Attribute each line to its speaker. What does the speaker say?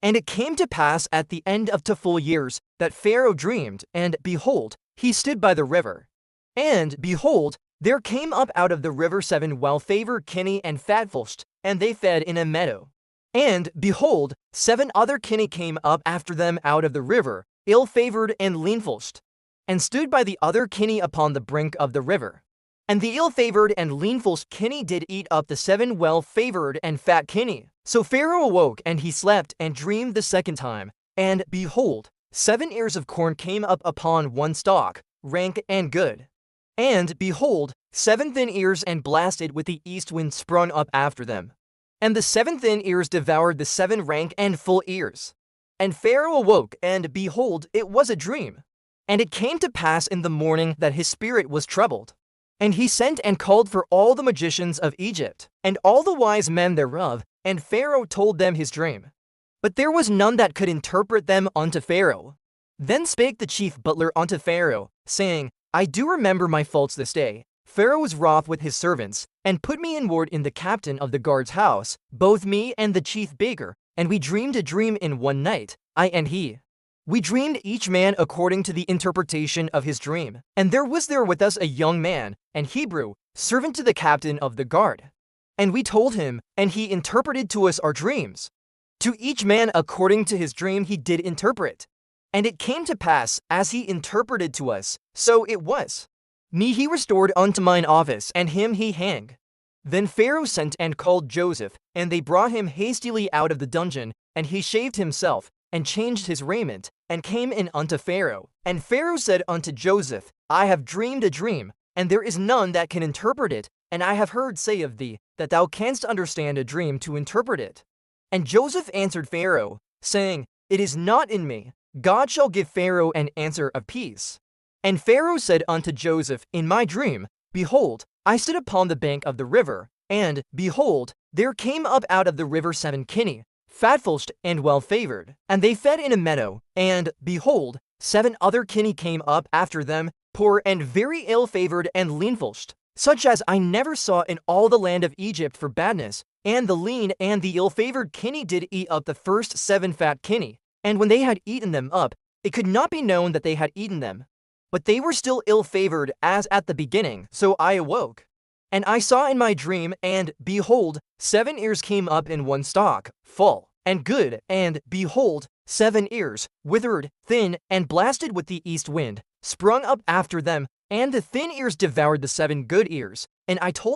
Speaker 1: And it came to pass at the end of 2 full years that Pharaoh dreamed, and behold, he stood by the river. And behold, there came up out of the river 7 well-favored kine and fatfulst, and they fed in a meadow. And behold, 7 other kine came up after them out of the river, ill-favored and leanfulst, and stood by the other kine upon the brink of the river. And the ill-favored and leanfulst kine did eat up the 7 well-favored and fat kine. So Pharaoh awoke, and he slept, and dreamed the second time. And behold, 7 ears of corn came up upon one stalk, rank and good. And behold, 7 thin ears and blasted with the east wind sprung up after them. And the 7 thin ears devoured the 7 rank and full ears. And Pharaoh awoke, and behold, it was a dream. And it came to pass in the morning that his spirit was troubled. And he sent and called for all the magicians of Egypt, and all the wise men thereof, and Pharaoh told them his dream. But there was none that could interpret them unto Pharaoh. Then spake the chief butler unto Pharaoh, saying, I do remember my faults this day. Pharaoh was wroth with his servants, and put me in ward in the captain of the guard's house, both me and the chief baker, and we dreamed a dream in one night, I and he. We dreamed each man according to the interpretation of his dream. And there was there with us a young man, an Hebrew, servant to the captain of the guard. And we told him, and he interpreted to us our dreams. To each man according to his dream he did interpret. And it came to pass, as he interpreted to us, so it was. Me he restored unto mine office, and him he hanged. Then Pharaoh sent and called Joseph, and they brought him hastily out of the dungeon, and he shaved himself, and changed his raiment, and came in unto Pharaoh. And Pharaoh said unto Joseph, I have dreamed a dream, and there is none that can interpret it, and I have heard say of thee, that thou canst understand a dream to interpret it. And Joseph answered Pharaoh, saying, It is not in me. God shall give Pharaoh an answer of peace. And Pharaoh said unto Joseph, In my dream, behold, I stood upon the bank of the river, and, behold, there came up out of the river 7 kine, fatfulst and well-favored, and they fed in a meadow. And, behold, 7 other kine came up after them, poor and very ill-favored and leanfulst, such as I never saw in all the land of Egypt for badness. And the lean and the ill-favored kine did eat up the first 7 fat kine. And when they had eaten them up, it could not be known that they had eaten them. But they were still ill-favored as at the beginning. So I awoke. And I saw in my dream, and, behold, 7 ears came up in one stalk, full and good, and, behold, 7 ears, withered, thin, and blasted with the east wind, sprung up after them, and the thin ears devoured the 7 good ears. And I told